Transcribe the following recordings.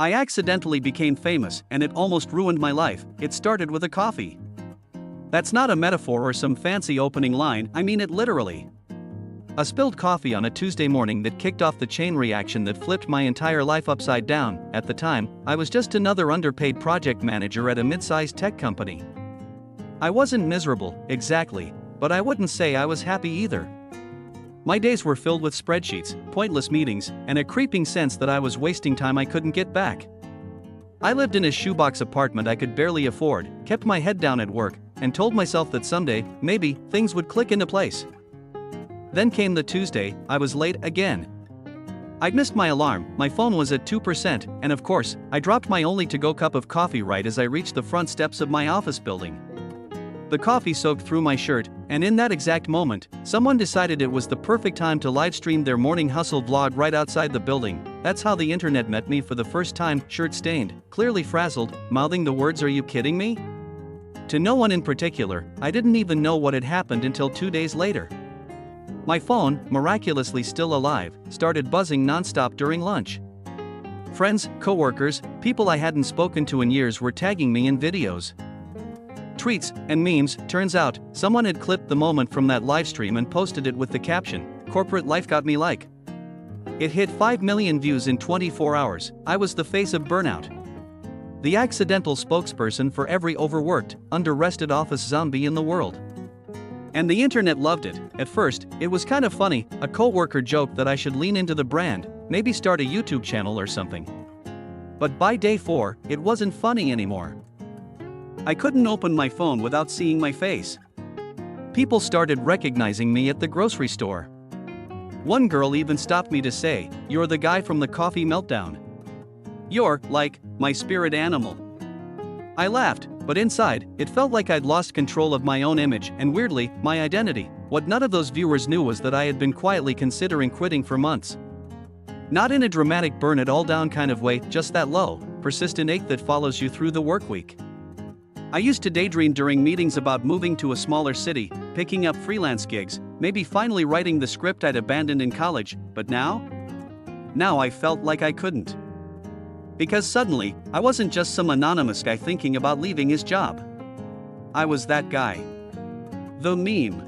I accidentally became famous and it almost ruined my life. It started with a coffee. That's not a metaphor or some fancy opening line, I mean it literally. A spilled coffee on a Tuesday morning that kicked off the chain reaction that flipped my entire life upside down. At the time, I was just another underpaid project manager at a mid-sized tech company. I wasn't miserable, exactly, but I wouldn't say I was happy either. My days were filled with spreadsheets, pointless meetings, and a creeping sense that I was wasting time I couldn't get back. I lived in a shoebox apartment I could barely afford, kept my head down at work, and told myself that someday, maybe, things would click into place. Then came the Tuesday, I was late again. I'd missed my alarm, my phone was at 2%, and of course, I dropped my only to-go cup of coffee right as I reached the front steps of my office building. The coffee soaked through my shirt, and in that exact moment, someone decided it was the perfect time to livestream their morning hustle vlog right outside the building. That's how the internet met me for the first time, shirt stained, clearly frazzled, mouthing the words, "Are you kidding me?" To no one in particular, I didn't even know what had happened until 2 days later. My phone, miraculously still alive, started buzzing nonstop during lunch. Friends, coworkers, people I hadn't spoken to in years were tagging me in videos, tweets, and memes. Turns out, someone had clipped the moment from that livestream and posted it with the caption, "Corporate life got me like." It hit 5 million views in 24 hours. I was the face of burnout. The accidental spokesperson for every overworked, under-rested office zombie in the world. And the internet loved it. At first, it was kind of funny. A coworker joked that I should lean into the brand, maybe start a YouTube channel or something. But by day 4, it wasn't funny anymore. I couldn't open my phone without seeing my face. People started recognizing me at the grocery store. One girl even stopped me to say, "You're the guy from the coffee meltdown. You're, like, my spirit animal." I laughed, but inside, it felt like I'd lost control of my own image and, weirdly, my identity. What none of those viewers knew was that I had been quietly considering quitting for months. Not in a dramatic burn it all down kind of way, just that low, persistent ache that follows you through the work week. I used to daydream during meetings about moving to a smaller city, picking up freelance gigs, maybe finally writing the script I'd abandoned in college, but now I felt like I couldn't. Because suddenly, I wasn't just some anonymous guy thinking about leaving his job. I was that guy. The meme.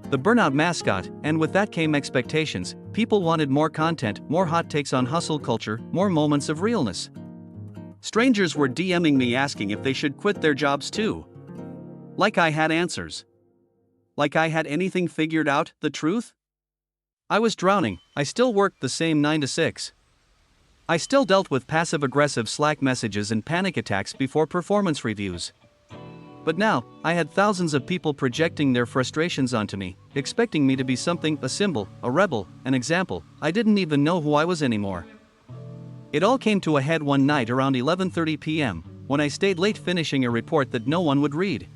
The burnout mascot, and with that came expectations. People wanted more content, more hot takes on hustle culture, more moments of realness. Strangers were DMing me asking if they should quit their jobs too. Like I had answers. Like I had anything figured out, the truth? I was drowning. I still worked the same 9 to 6. I still dealt with passive-aggressive Slack messages and panic attacks before performance reviews. But now, I had thousands of people projecting their frustrations onto me, expecting me to be something, a symbol, a rebel, an example. I didn't even know who I was anymore. It all came to a head one night around 11:30 p.m., when I stayed late finishing a report that no one would read.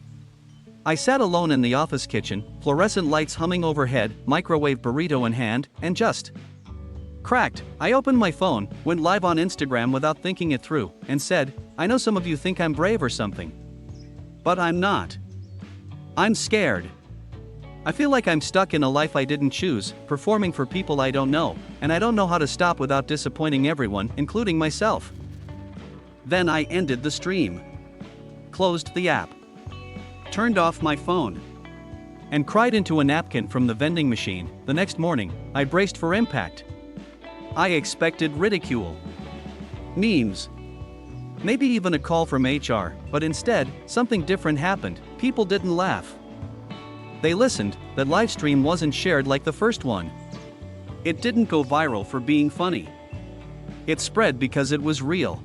I sat alone in the office kitchen, fluorescent lights humming overhead, microwave burrito in hand, and just cracked. I opened my phone, went live on Instagram without thinking it through, and said, "I know some of you think I'm brave or something. But I'm not. I'm scared. I feel like I'm stuck in a life I didn't choose, performing for people I don't know, and I don't know how to stop without disappointing everyone, including myself." Then I ended the stream. Closed the app. Turned off my phone. And cried into a napkin from the vending machine. The next morning, I braced for impact. I expected ridicule. Memes. Maybe even a call from HR, but instead, something different happened. People didn't laugh. They listened. That live stream wasn't shared like the first one. It didn't go viral for being funny. It spread because it was real.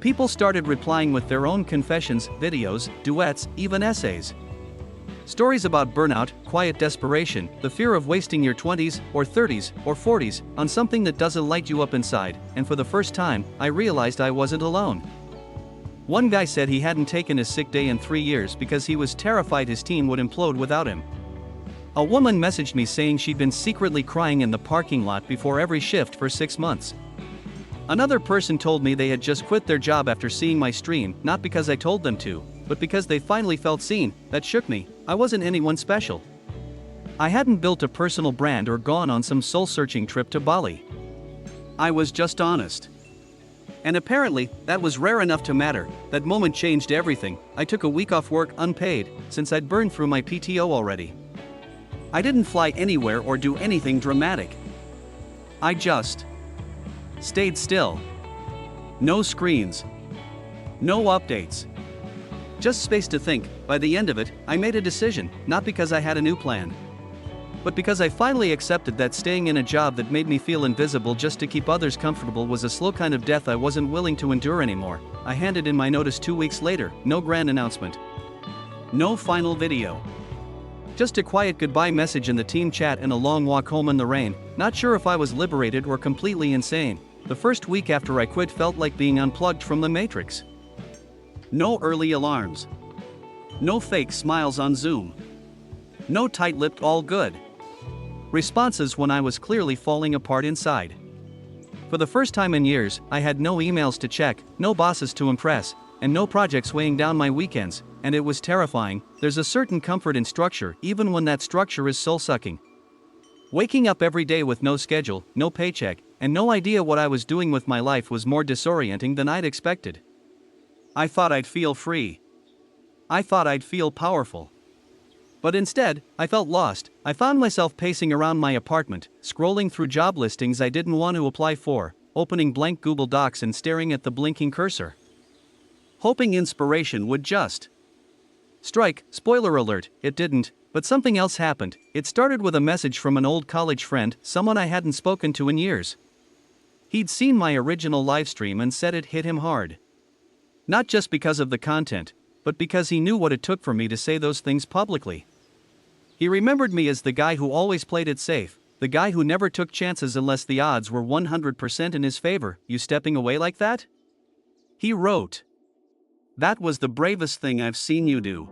People started replying with their own confessions, videos, duets, even essays. Stories about burnout, quiet desperation, the fear of wasting your 20s, or 30s, or 40s, on something that doesn't light you up inside, and for the first time, I realized I wasn't alone. One guy said he hadn't taken a sick day in 3 years because he was terrified his team would implode without him. A woman messaged me saying she'd been secretly crying in the parking lot before every shift for 6 months. Another person told me they had just quit their job after seeing my stream, not because I told them to, but because they finally felt seen. That shook me. I wasn't anyone special. I hadn't built a personal brand or gone on some soul-searching trip to Bali. I was just honest. And apparently, that was rare enough to matter. That moment changed everything. I took a week off work unpaid, since I'd burned through my PTO already. I didn't fly anywhere or do anything dramatic. I just stayed still. No screens. No updates. Just space to think. By the end of it, I made a decision, not because I had a new plan, but because I finally accepted that staying in a job that made me feel invisible just to keep others comfortable was a slow kind of death I wasn't willing to endure anymore. I handed in my notice 2 weeks later, no grand announcement. No final video. Just a quiet goodbye message in the team chat and a long walk home in the rain, not sure if I was liberated or completely insane. The first week after I quit felt like being unplugged from the Matrix. No early alarms. No fake smiles on Zoom. No tight-lipped all good responses when I was clearly falling apart inside. For the first time in years, I had no emails to check, no bosses to impress, and no projects weighing down my weekends, and it was terrifying. There's a certain comfort in structure, even when that structure is soul-sucking. Waking up every day with no schedule, no paycheck, and no idea what I was doing with my life was more disorienting than I'd expected. I thought I'd feel free. I thought I'd feel powerful. But instead, I felt lost. I found myself pacing around my apartment, scrolling through job listings I didn't want to apply for, opening blank Google Docs and staring at the blinking cursor, hoping inspiration would just strike. Spoiler alert, it didn't, but something else happened. It started with a message from an old college friend, someone I hadn't spoken to in years. He'd seen my original livestream and said it hit him hard. Not just because of the content, but because he knew what it took for me to say those things publicly. He remembered me as the guy who always played it safe, the guy who never took chances unless the odds were 100% in his favor. You stepping away like that? He wrote. That was the bravest thing I've seen you do.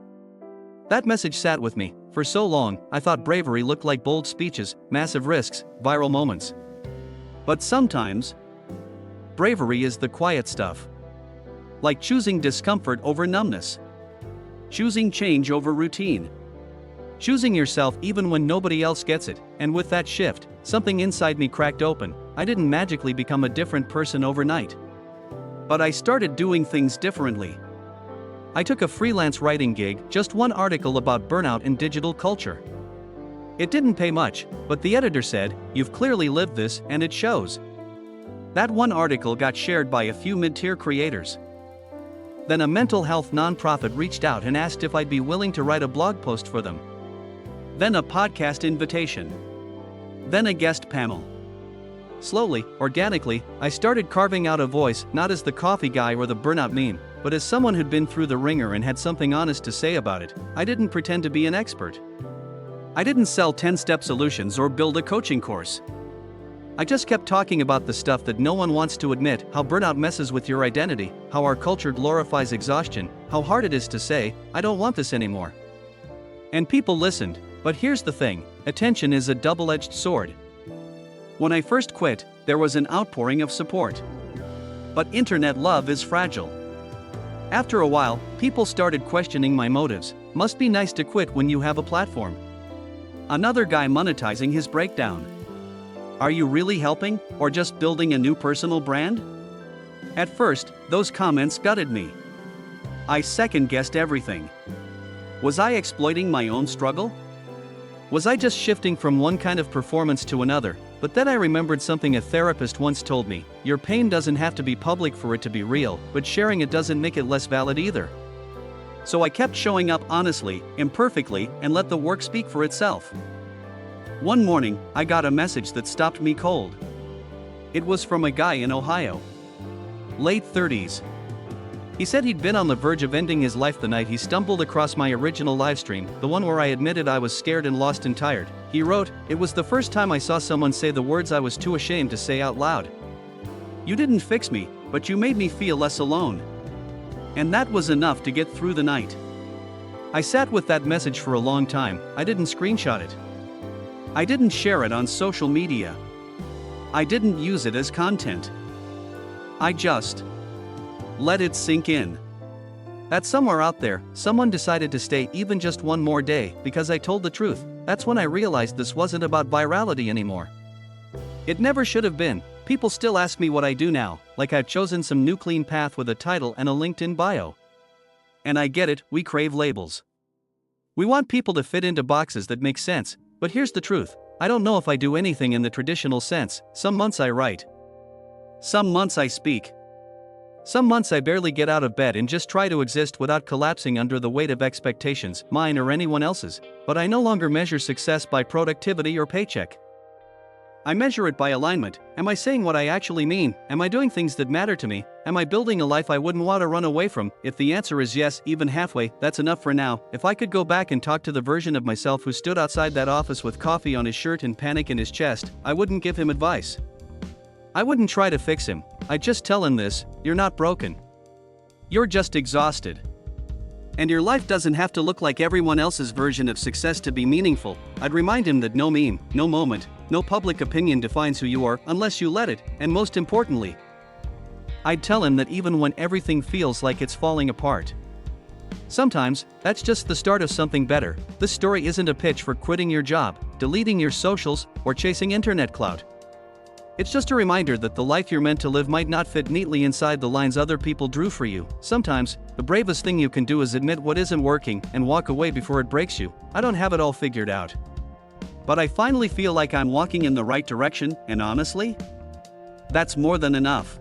That message sat with me. For so long, I thought bravery looked like bold speeches, massive risks, viral moments. But sometimes, bravery is the quiet stuff. Like choosing discomfort over numbness. Choosing change over routine. Choosing yourself even when nobody else gets it. And with that shift, something inside me cracked open. I didn't magically become a different person overnight. But I started doing things differently. I took a freelance writing gig, just one article about burnout in digital culture. It didn't pay much, but the editor said, "You've clearly lived this, and it shows." That one article got shared by a few mid-tier creators. Then a mental health nonprofit reached out and asked if I'd be willing to write a blog post for them. Then a podcast invitation. Then a guest panel. Slowly, organically, I started carving out a voice, not as the coffee guy or the burnout meme, but as someone who'd been through the ringer and had something honest to say about it. I didn't pretend to be an expert. I didn't sell 10-step solutions or build a coaching course. I just kept talking about the stuff that no one wants to admit, how burnout messes with your identity, how our culture glorifies exhaustion, how hard it is to say, "I don't want this anymore." And people listened, but here's the thing, attention is a double-edged sword. When I first quit, there was an outpouring of support. But internet love is fragile. After a while, people started questioning my motives. Must be nice to quit when you have a platform. Another guy monetizing his breakdown. Are you really helping, or just building a new personal brand? At first, those comments gutted me. I second-guessed everything. Was I exploiting my own struggle? Was I just shifting from one kind of performance to another? But then I remembered something a therapist once told me, your pain doesn't have to be public for it to be real, but sharing it doesn't make it less valid either. So I kept showing up honestly, imperfectly, and let the work speak for itself. One morning, I got a message that stopped me cold. It was from a guy in Ohio. Late 30s. He said he'd been on the verge of ending his life the night he stumbled across my original livestream, the one where I admitted I was scared and lost and tired. He wrote, "It was the first time I saw someone say the words I was too ashamed to say out loud. You didn't fix me, but you made me feel less alone." And that was enough to get through the night. I sat with that message for a long time. I didn't screenshot it. I didn't share it on social media. I didn't use it as content. I just let it sink in. That somewhere out there, someone decided to stay even just one more day because I told the truth. That's when I realized this wasn't about virality anymore. It never should have been. People still ask me what I do now, like I've chosen some new clean path with a title and a LinkedIn bio. And I get it, we crave labels. We want people to fit into boxes that make sense, but here's the truth. I don't know if I do anything in the traditional sense. Some months I write. Some months I speak. Some months I barely get out of bed and just try to exist without collapsing under the weight of expectations, mine or anyone else's, but I no longer measure success by productivity or paycheck. I measure it by alignment. Am I saying what I actually mean? Am I doing things that matter to me? Am I building a life I wouldn't want to run away from? If the answer is yes, even halfway, that's enough for now. If I could go back and talk to the version of myself who stood outside that office with coffee on his shirt and panic in his chest, I wouldn't give him advice. I wouldn't try to fix him. I'd just tell him this: you're not broken. You're just exhausted. And your life doesn't have to look like everyone else's version of success to be meaningful. I'd remind him that no meme, no moment, no public opinion defines who you are unless you let it, and most importantly, I'd tell him that even when everything feels like it's falling apart, sometimes that's just the start of something better. This story isn't a pitch for quitting your job, deleting your socials, or chasing internet clout. It's just a reminder that the life you're meant to live might not fit neatly inside the lines other people drew for you. Sometimes, the bravest thing you can do is admit what isn't working and walk away before it breaks you. I don't have it all figured out, but I finally feel like I'm walking in the right direction, and honestly, that's more than enough.